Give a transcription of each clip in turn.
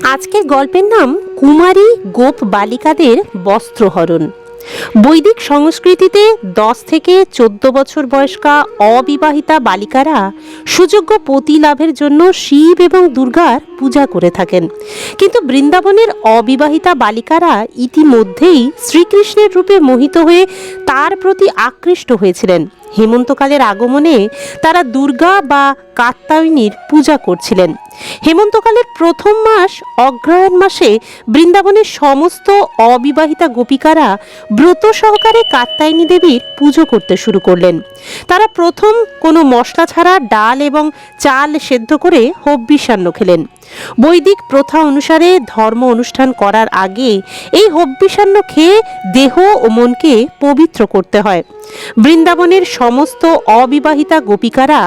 আজকের গল্পের নাম কুমারী গোপ বালিকাদের বস্ত্রহরণ। বৈদিক সংস্কৃতিতে 10 থেকে 14 বছর বয়স্কা অবিবাহিতা বালিকারা সুযোগ্য পতি লাভের জন্য শিব এবং দুর্গার পূজা করে থাকেন। কিন্তু বৃন্দাবনের অবিবাহিতা বালিকারা ইতিমধ্যেই শ্রীকৃষ্ণের রূপে মোহিত হয়ে তার প্রতি আকৃষ্ট হয়েছিলেন। হেমন্তকালের আগমনে তারা দুর্গা বা কাত্যায়নীর পূজা করছিলেন। হেমন্তকালের প্রথম মাস অগ্রহায়ণ মাসে বৃন্দাবনের সমস্ত অবিবাহিতা গোপিকারা ব্রত সহকারে কাত্যায়নী দেবীর পুজো করতে শুরু করলেন। তারা প্রথম কোনো মশলা ছাড়া ডাল এবং চাল সেদ্ধ করে হব্বিষান্ন খেলেন। বৈদিক প্রথা অনুসারে ধর্ম অনুষ্ঠান করার আগে এই হব্বিষান্ন খেয়ে দেহ ও মনকে পবিত্র করতে হয়। বৃন্দাবনের সমস্ত অবিবাহিতা গোপিকারা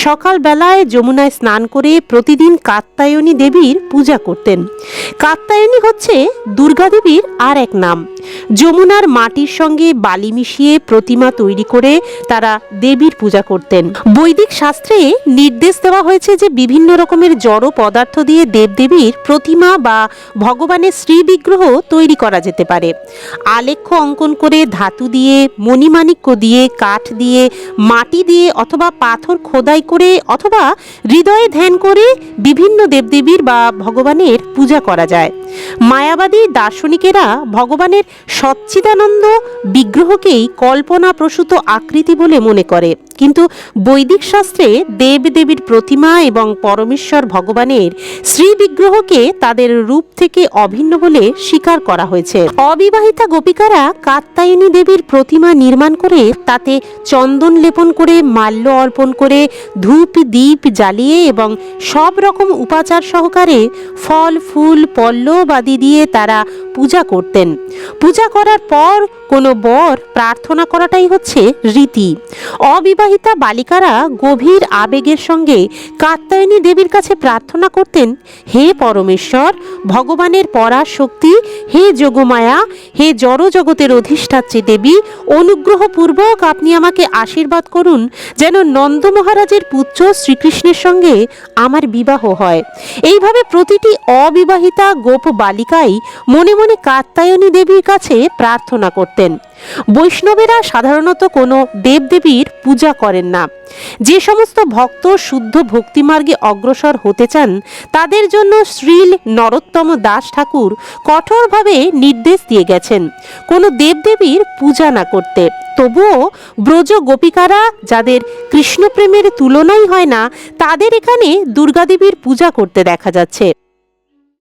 সকালবেলায় যমুনায় স্নান করে প্রতিদিন কাত্যায়নী দেবীর পূজা করতেন। কাত্যায়নী হচ্ছে দুর্গা দেবীর আর এক নাম। যমুনার মাটির সঙ্গে বালি মিশিয়ে প্রতিমা তৈরি করে তারা দেবীর পূজা করতেন। বৈদিক শাস্ত্রে নির্দেশ দেওয়া হয়েছে যে বিভিন্ন রকমের জড় পদার্থ দিয়ে দেবদেবীর প্রতিমা বা ভগবানের শ্রী বিগ্রহ তৈরি করা যেতে পারে। আলেখ্য অঙ্কন করে ধাতু দিয়ে, মণিমাণিক্য দিয়ে, কাঠ দিয়ে, মাটি দিয়ে অথবা পাথর খোদাই করে অথবা হৃদয়ে ধ্যান করে বিভিন্ন দেবদেবীর বা ভগবানের পূজা করা যায়। মায়াবাদী দার্শনিকেরা ভগবানের সচ্চিদানন্দ বিগ্রহকেই কল্পনাপ্রসূত আকৃতি বলে মনে করে, কিন্তু বৈদিক শাস্ত্রে দেবদেবীর প্রতিমা এবং পরমেশ্বর ভগবানের শ্রী বিগ্রহকে তাদের রূপ থেকে অভিন্ন বলে স্বীকার করা হয়েছে। অবিবাহিতা গোপিকারা কাত্যায়নী দেবীর প্রতিমা নির্মাণ করে তাতে চন্দন লেপন করে, মাল্য অর্পণ করে, ধূপ দীপ জ্বালিয়ে এবং সব রকম উপাচার সহকারে ফল ফুল পল্লব আদি দিয়ে তারা পূজা করতেন। পূজা করার পর কোনো বর প্রার্থনা করাটাই হচ্ছে রীতি। অবিবাহিতা বালিকারা গভীর আবেগের সঙ্গে কাত্যায়নী দেবীর কাছে প্রার্থনা করতেন, হে পরমেশ্বর, ভগবানের পরাশক্তি, হে যোগমায়া, হে জড় জগতের অধিষ্ঠাত্রী দেবী, অনুগ্রহপূর্বক আপনি আমাকে আশীর্বাদ করুন যেন নন্দ মহারাজের পুত্র শ্রীকৃষ্ণের সঙ্গে আমার বিবাহ হয়। এইভাবে প্রতিটি অবিবাহিতা গোপ বালিকাই মনে মনে কাত্যায়নী দেবীর কাছে প্রার্থনা করতেন। বৈষ্ণবেরা সাধারণত কোনো দেবদেবীর পূজা করেন না। যে সমস্ত ভক্ত শুদ্ধ ভক্তিমার্গে অগ্রসর হতে চান তাদের জন্য শ্রীল নরোত্তম দাস ঠাকুর কঠোরভাবে নির্দেশ দিয়ে গেছেন কোনো দেবদেবীর পূজা না করতে। তবুও ব্রজ গোপিকারা, যাদের কৃষ্ণপ্রেমের তুলনাই হয় না, তাদের এখানে দুর্গাদেবীর পূজা করতে দেখা যাচ্ছে।